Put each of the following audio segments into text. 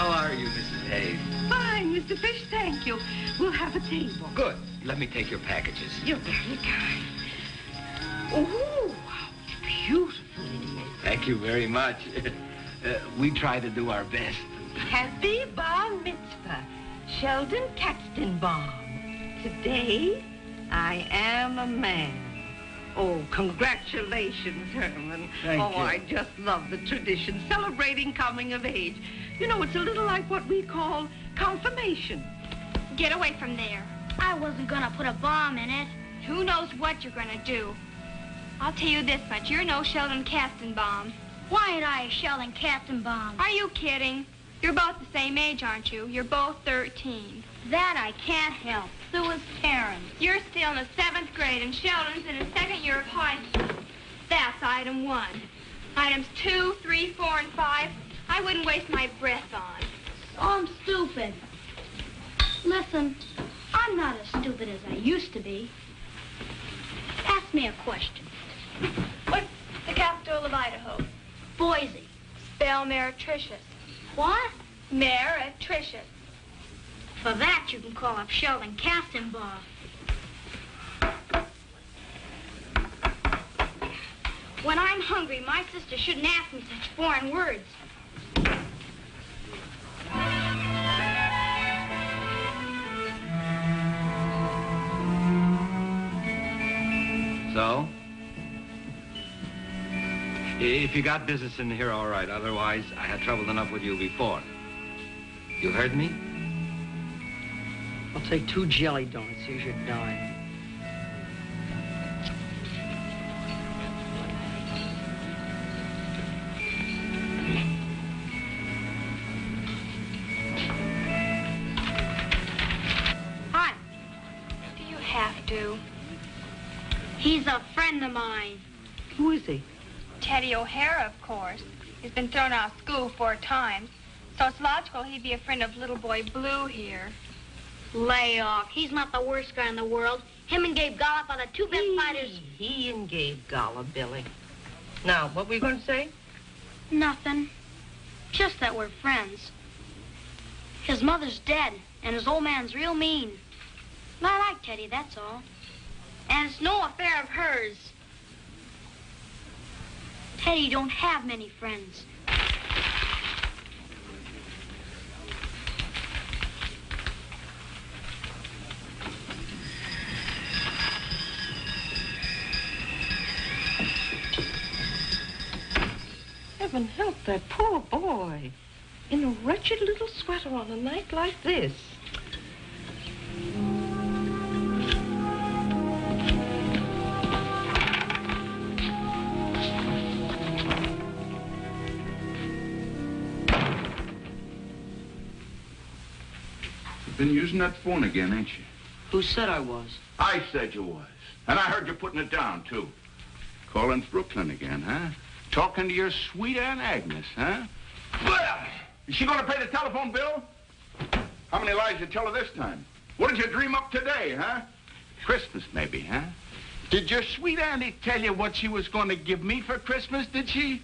How are you, Mrs. Hayes? Fine, Mr. Fish, thank you. We'll have a table. Good. Let me take your packages. You're very kind. Oh, how beautiful it is. Thank you very much. We try to do our best. Happy bar mitzvah, Sheldon Katzenbaum. Today, I am a man. Oh, congratulations, Herman. Thank you. I just love the tradition, celebrating coming of age. You know, it's a little like what we call confirmation. Get away from there. I wasn't gonna put a bomb in it. Who knows what you're gonna do? I'll tell you this much, you're no Sheldon Katzenbaum. Why ain't I a Sheldon Katzenbaum? Are you kidding? You're both the same age, aren't you? You're both 13. That I can't help. So is Terrence. You're still in the 7th grade, and Sheldon's in his 2nd year of high school. That's item 1. Items 2, 3, 4, and 5, I wouldn't waste my breath on. I'm stupid. Listen, I'm not as stupid as I used to be. Ask me a question. What's the capital of Idaho? Boise. Spell meretricious. What? Meretricious. For that, you can call up Sheldon Katzenbaum. When I'm hungry, my sister shouldn't ask me such foreign words. So? If you got business in here, all right. Otherwise, I had trouble enough with you before. You heard me? I'll take 2 jelly donuts. Here's your dime. Hi. Do you have to? He's a friend of mine. Who is he? Teddy O'Hara, of course. He's been thrown out of school 4 times. So it's logical he'd be a friend of little boy Blue here. Lay off. He's not the worst guy in the world. Him and Gabe Gollop are the 2 best fighters. He and Gabe Gollop, Billy. Now, what were you going to say? Nothing. Just that we're friends. His mother's dead, and his old man's real mean. I like Teddy, that's all. And it's no affair of hers. Teddy don't have many friends. Heaven help that poor boy. In a wretched little sweater on a night like this. You've been using that phone again, ain't you? Who said I was? I said you was. And I heard you putting it down, too. Calling Brooklyn again, huh? Talking to your sweet Aunt Agnes, huh? Well, is she going to pay the telephone bill? How many lies you tell her this time? What did you dream up today, huh? Christmas, maybe, huh? Did your sweet auntie tell you what she was going to give me for Christmas, did she?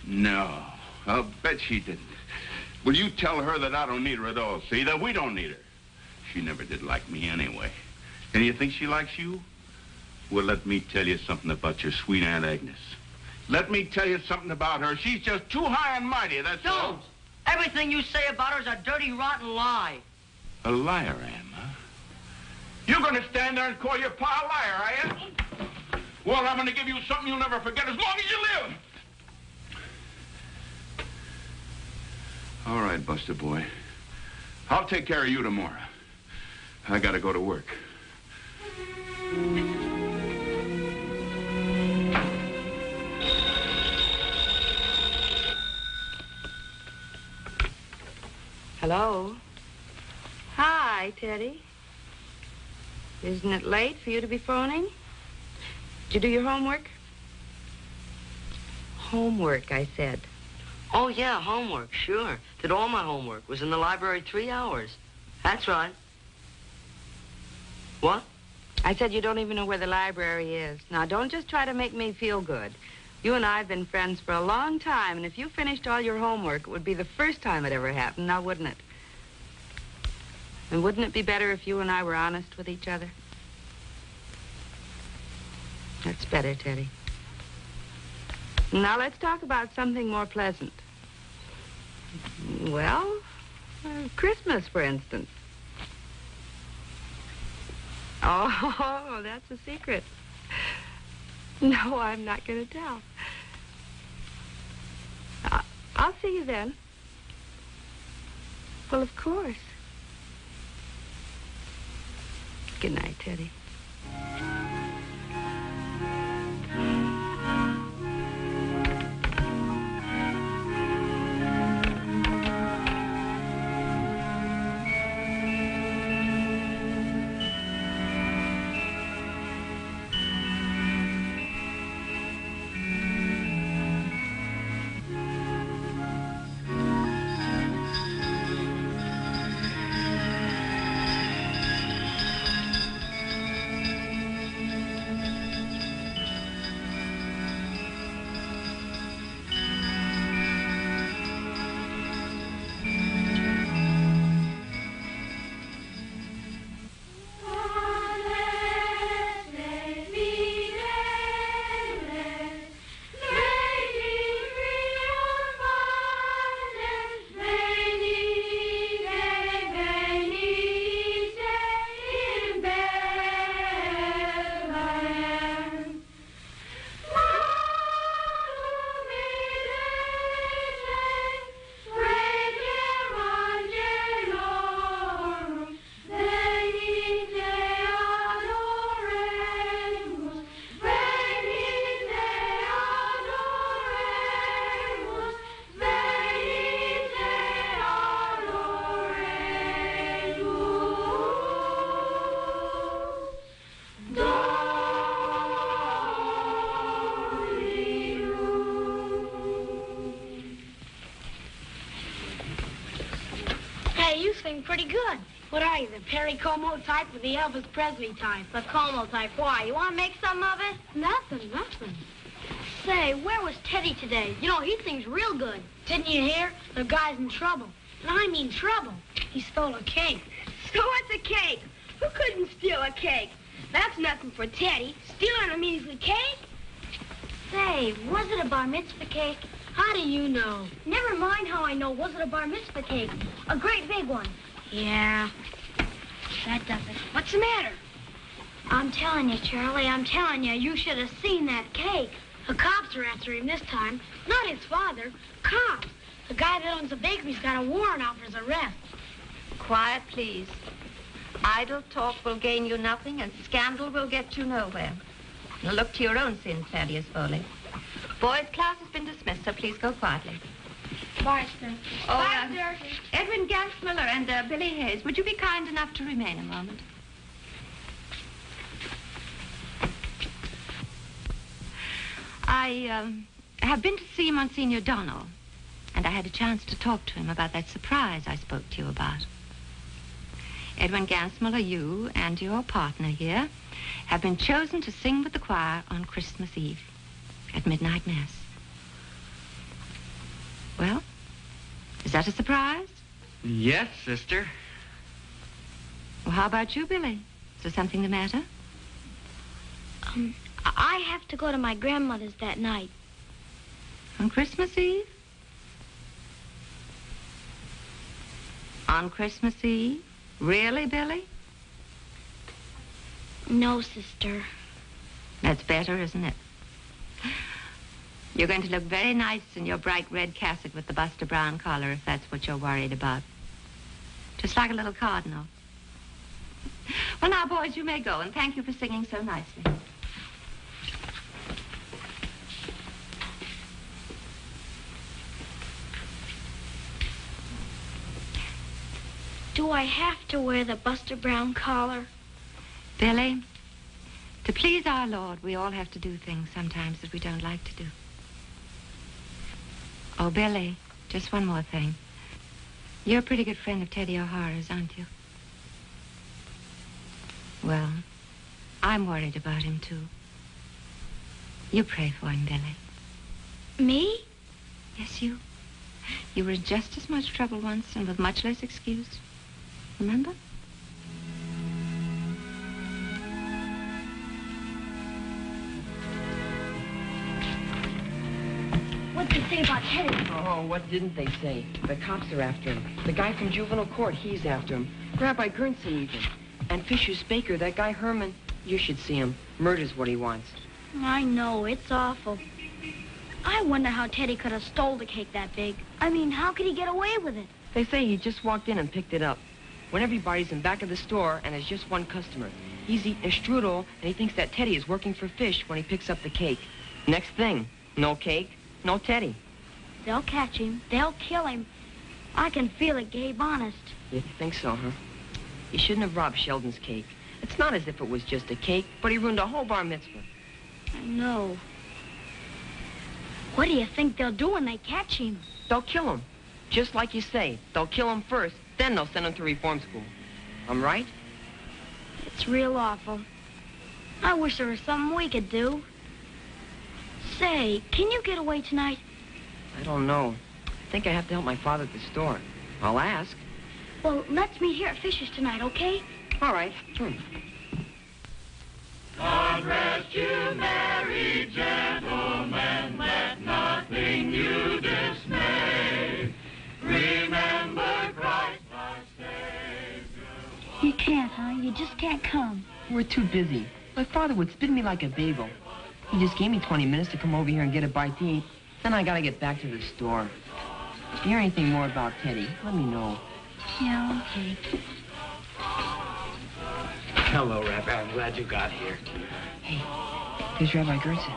No, I'll bet she didn't. Well, you tell her that I don't need her at all, see? That we don't need her. She never did like me anyway. And you think she likes you? Well, let me tell you something about your sweet Aunt Agnes. Let me tell you something about her. She's just too high and mighty, that's all. Don't! Everything you say about her is a dirty, rotten lie. A liar, Am, huh? You're going to stand there and call your pa a liar, are you? Well, I'm going to give you something you'll never forget as long as you live. All right, Buster boy. I'll take care of you tomorrow. I got to go to work. Hello? Hi, Teddy. Isn't it late for you to be phoning? Did you do your homework? Homework, I said. Oh, yeah, homework, sure. Did all my homework. Was in the library 3 hours. That's right. What? I said you don't even know where the library is. Now, don't just try to make me feel good. You and I have been friends for a long time, and if you finished all your homework, it would be the first time it ever happened, now wouldn't it? And wouldn't it be better if you and I were honest with each other? That's better, Teddy. Now let's talk about something more pleasant. Well, Christmas, for instance. Oh, that's a secret. No, I'm not going to tell. I'll see you then. Well, of course. Good night, Teddy. Pretty good. What are you, the Perry Como type or the Elvis Presley type? The Como type. Why? You want to make something of it? Nothing. Say, where was Teddy today? You know, he seems real good. Didn't you hear? The guy's in trouble. And I mean trouble. He stole a cake. So what's a cake? Who couldn't steal a cake? That's nothing for Teddy. Stealing a measly cake? Say, was it a bar mitzvah cake? How do you know? Never mind how I know. Was it a bar mitzvah cake? A great big one. Yeah, that does it. What's the matter? I'm telling you, Charlie, I'm telling you, you should have seen that cake. The cops are after him this time. Not his father. Cops. The guy that owns the bakery's got a warrant out for his arrest. Quiet, please. Idle talk will gain you nothing, and scandal will get you nowhere. Now look to your own sins, Thaddeus Foley. Boys, class has been dismissed, so please go quietly. Bye, sir. Bye, sir. Edwin Gansmiller and Billy Hayes, would you be kind enough to remain a moment? I have been to see Monsignor Donnell, and I had a chance to talk to him about that surprise I spoke to you about. Edwin Gansmiller, you and your partner here have been chosen to sing with the choir on Christmas Eve at midnight mass. Well, is that a surprise? Yes, sister. Well, how about you, Billy? Is there something the matter? I have to go to my grandmother's that night. On Christmas Eve? On Christmas Eve? Really, Billy? No, sister. That's better, isn't it? You're going to look very nice in your bright red cassock with the Buster Brown collar, if that's what you're worried about. Just like a little cardinal. Well, now, boys, you may go, and thank you for singing so nicely. Do I have to wear the Buster Brown collar? Billy, to please our Lord, we all have to do things sometimes that we don't like to do. Oh, Billy, just one more thing. You're a pretty good friend of Teddy O'Hara's, aren't you? Well, I'm worried about him, too. You pray for him, Billy. Me? Yes, you. You were in just as much trouble once and with much less excuse. Remember? What'd they say about Teddy? Oh, what didn't they say? The cops are after him. The guy from juvenile court, he's after him. Rabbi Gernson even. And Fisher's baker, that guy Herman, you should see him. Murder's what he wants. I know, it's awful. I wonder how Teddy could have stole the cake that big. I mean, how could he get away with it? They say he just walked in and picked it up. When everybody's in back of the store and there's just one customer. He's eating a strudel and he thinks that Teddy is working for Fish when he picks up the cake. Next thing, no cake, no Teddy. They'll catch him. They'll kill him. I can feel it, Gabe, honest. You think so, huh? He shouldn't have robbed Sheldon's cake. It's not as if it was just a cake, but he ruined a whole bar mitzvah. I know. What do you think they'll do when they catch him? They'll kill him. Just like you say. They'll kill him first, then they'll send him to reform school. I'm right? It's real awful. I wish there was something we could do. Say, can you get away tonight? I don't know. I think I have to help my father at the store. I'll ask. Well, let's meet here at Fisher's tonight, okay? All right. God rest you, merry gentlemen, let nothing you dismay. Remember Christ our Savior. You can't, huh? You just can't come. We're too busy. My father would spin me like a bagel. He just gave me 20 minutes to come over here and get a bite to eat. Then I gotta get back to the store. If you hear anything more about Teddy, let me know. Yeah, okay. Hello, Rabbi. I'm glad you got here. Hey, there's Rabbi Gerson.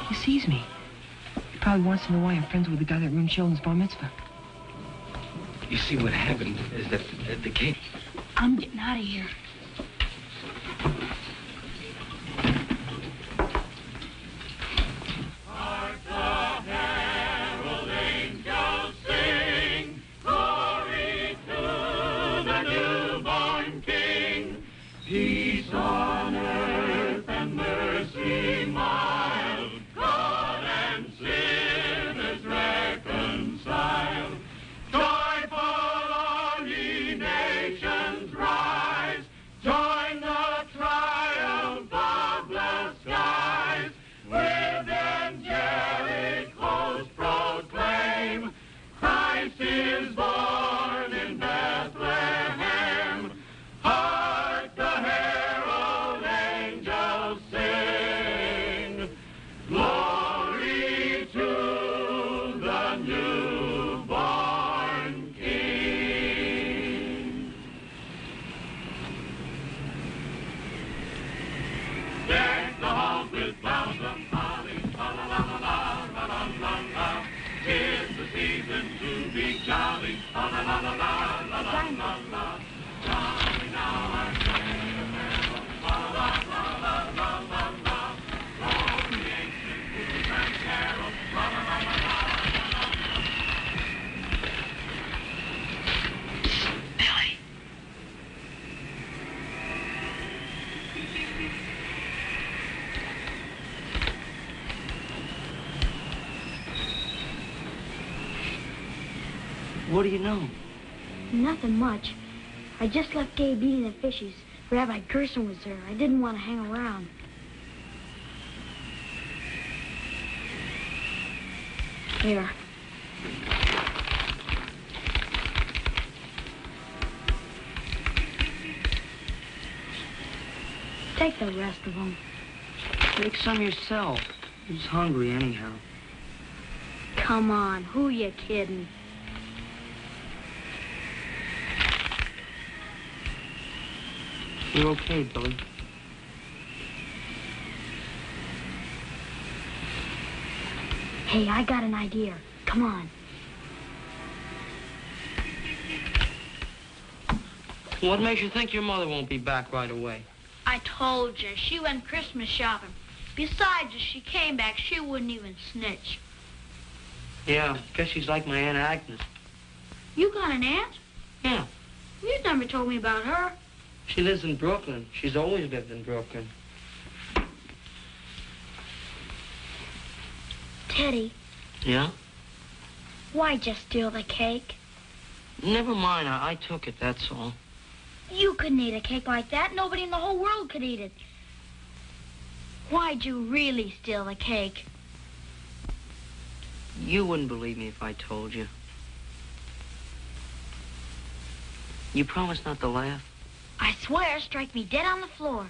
He sees me. He probably wants to know why I'm friends with the guy that ruined Sheldon's bar mitzvah. You see, what happened is that the cake... I'm getting out of here. Peace on earth and mercy mild, God and sinners reconciled. Joyful all ye nations rise, join the triumph of the skies. With angelic hosts proclaim, Christ is born in Bethlehem. Hark the herald angels sing, glory to the newborn King. Deck the halls with flowers of holly, la la la la la la la la la. 'Tis the season to be jolly, la la la la la la la la la. Jolly now our Savior herald, la la la la la la la. Roll the ancient blues and carols, la la la la la la la. Billy. What do you know? Nothing much. I just left Gabe eating at Fishy's. Rabbi Gerson was there. I didn't want to hang around. Here. Take the rest of them. Make some yourself. He's hungry anyhow. Come on, who you kidding? You're okay, Billy. Hey, I got an idea. Come on. What makes you think your mother won't be back right away? I told you, she went Christmas shopping. Besides, if she came back, she wouldn't even snitch. Yeah, guess she's like my Aunt Agnes. You got an aunt? Yeah, You never told me about her. she lives in Brooklyn. She's always lived in Brooklyn. Teddy, Yeah? why'd you steal the cake? Never mind. I took it, that's all. You couldn't eat a cake like that. Nobody in the whole world could eat it. Why'd you really steal the cake? You wouldn't believe me if I told you. You promise not to laugh? I swear, strike me dead on the floor.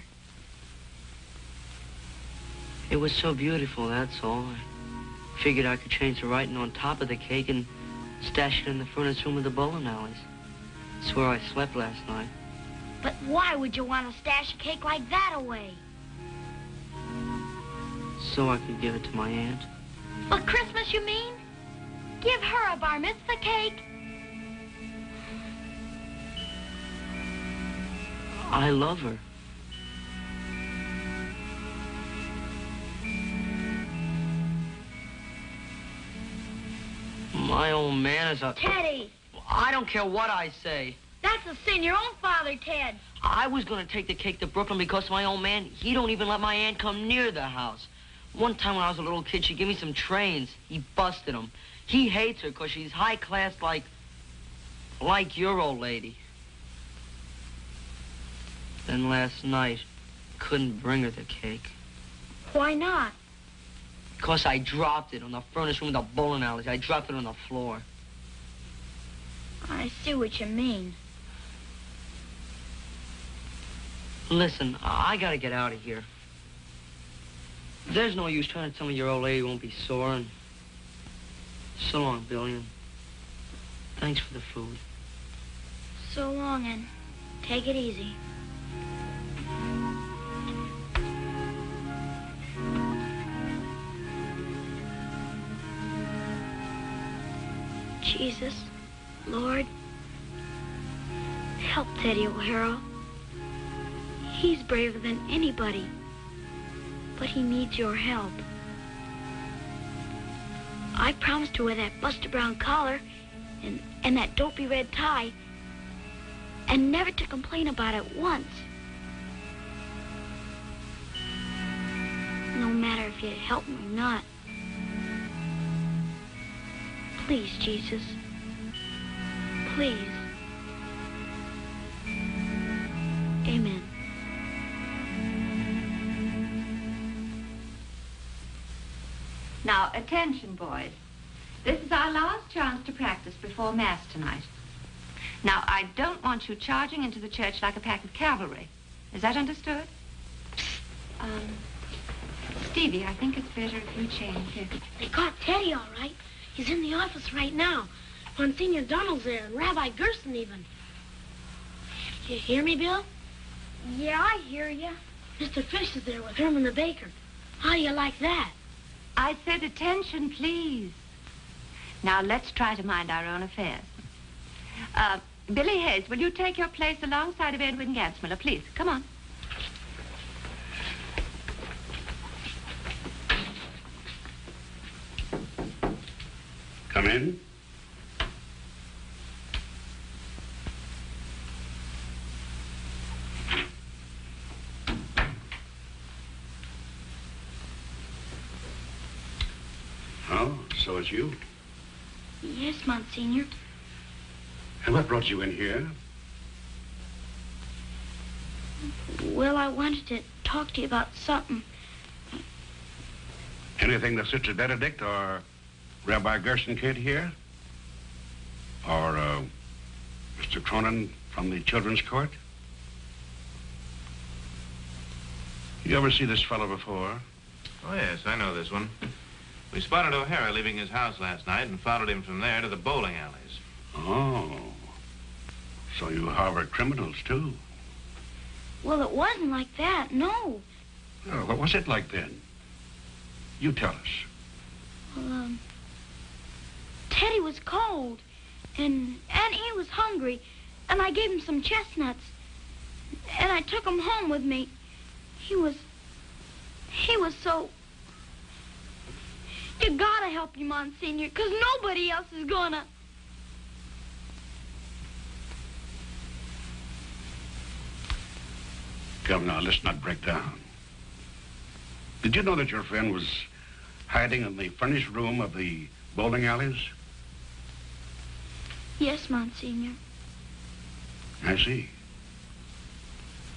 It was so beautiful, that's all. I figured I could change the writing on top of the cake and stash it in the furnace room of the bowling alleys. It's where I slept last night. But why would you want to stash a cake like that away? So I could give it to my aunt. For Christmas, you mean? Give her a bar mitzvah cake. I love her. My old man is a... Teddy! I don't care what I say. That's a sin. Your own father, Ted. I was going to take the cake to Brooklyn because my old man, he don't even let my aunt come near the house. One time when I was a little kid, she gave me some trains. He busted them. He hates her because she's high class like your old lady. Then last night, couldn't bring her the cake. Why not? Because I dropped it on the furnace room of the bowling alleys. I dropped it on the floor. I see what you mean. Listen, I gotta get out of here. There's no use trying to tell me your old lady won't be sore. And so long, Billy, and thanks for the food. So long, and take it easy. Jesus, Lord, help Teddy O'Hara. He's braver than anybody, but he needs your help. I promised to wear that Buster Brown collar and that dopey red tie and never to complain about it once. No matter if you help me or not. Please, Jesus. Please. Amen. Now, attention, boys. This is our last chance to practice before Mass tonight. Now, I don't want you charging into the church like a pack of cavalry. Is that understood? Stevie, I think it's better if you change here. They caught Teddy, all right. He's in the office right now. Monsignor Donald's there, and Rabbi Gerson even. You hear me, Bill? Yeah, I hear you. Mr. Fish is there with Herman the baker. How do you like that? I said attention, please. Now, let's try to mind our own affairs. Billy Hayes, will you take your place alongside of Edwin Gansmiller, please? Come on. Come in. Oh, so it's you. Yes, Monsignor. And what brought you in here? Well, I wanted to talk to you about something. Anything that Sister Benedict or Rabbi Gerson can't hear? Or, Mr. Cronin from the Children's Court? You ever see this fellow before? Oh, yes, I know this one. We spotted O'Hara leaving his house last night and followed him from there to the bowling alleys. Oh. So you harbor criminals, too? Well, it wasn't like that, no. Oh, what was it like then? You tell us. Well, Teddy was cold, and he was hungry, and I gave him some chestnuts, and I took him home with me. He was so... You gotta help him, Monsignor, because nobody else is gonna. Governor, let's not break down. Did you know that your friend was hiding in the furnished room of the bowling alleys? Yes, Monsignor. I see.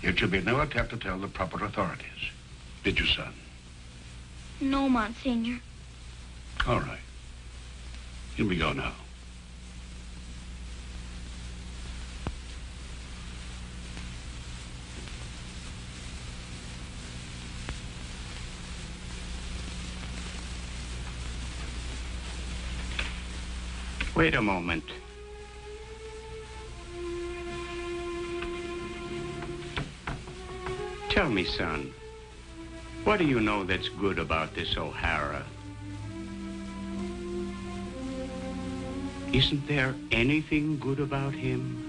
Yet you made no attempt to tell the proper authorities, did you, son? No, Monsignor. All right. Here we go now. Wait a moment. Tell me, son, what do you know that's good about this O'Hara? Isn't there anything good about him?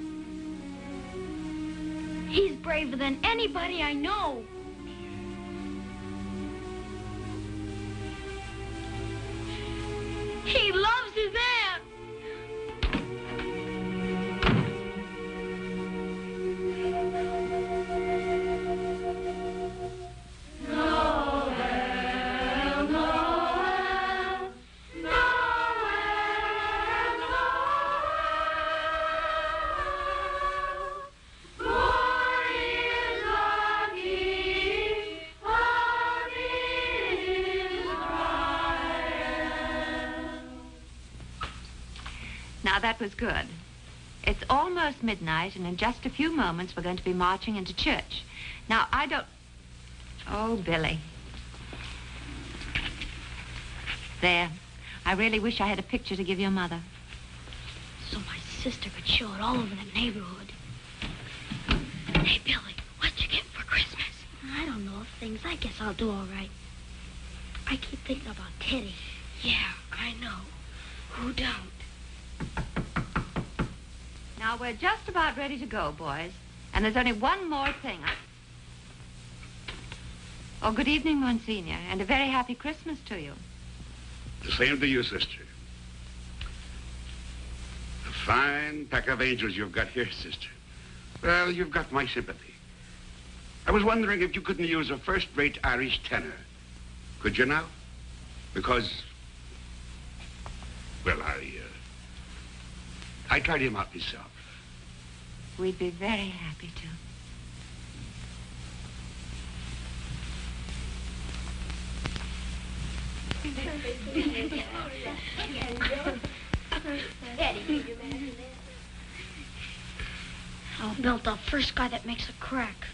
He's braver than anybody I know. He loves his aunt. Now, that was good. It's almost midnight, and in just a few moments, we're going to be marching into church. Now, I don't... Oh, Billy. There. I really wish I had a picture to give your mother. So my sister could show it all over the neighborhood. Hey, Billy, what you get for Christmas? I don't know things. I guess I'll do all right. I keep thinking about Teddy. Yeah, I know. Who don't? Now, we're just about ready to go, boys. And there's only one more thing. Oh, good evening, Monsignor, and a very happy Christmas to you. The same to you, sister. A fine pack of angels you've got here, sister. Well, you've got my sympathy. I was wondering if you couldn't use a first-rate Irish tenor. Could you now? Because, well, I tried him out myself. We'd be very happy to. I'll build the first guy that makes a crack.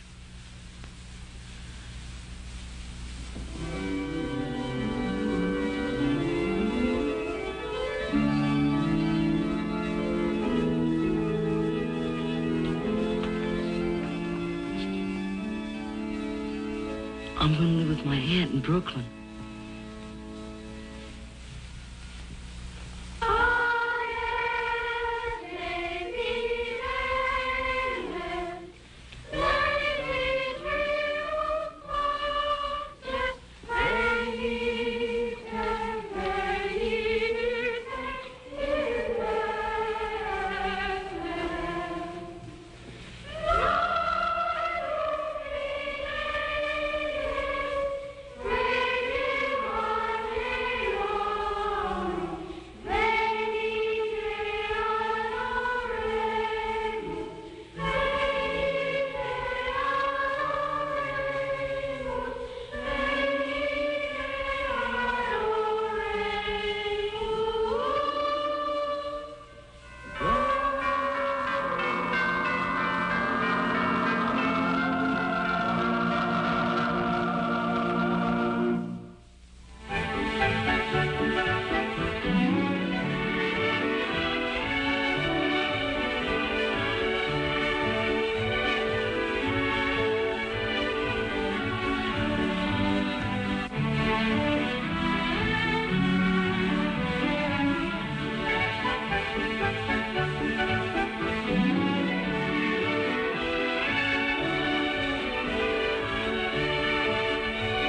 I'm going to live with my aunt in Brooklyn.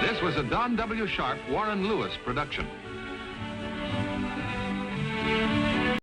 This was a Don W. Sharp, Warren Lewis production.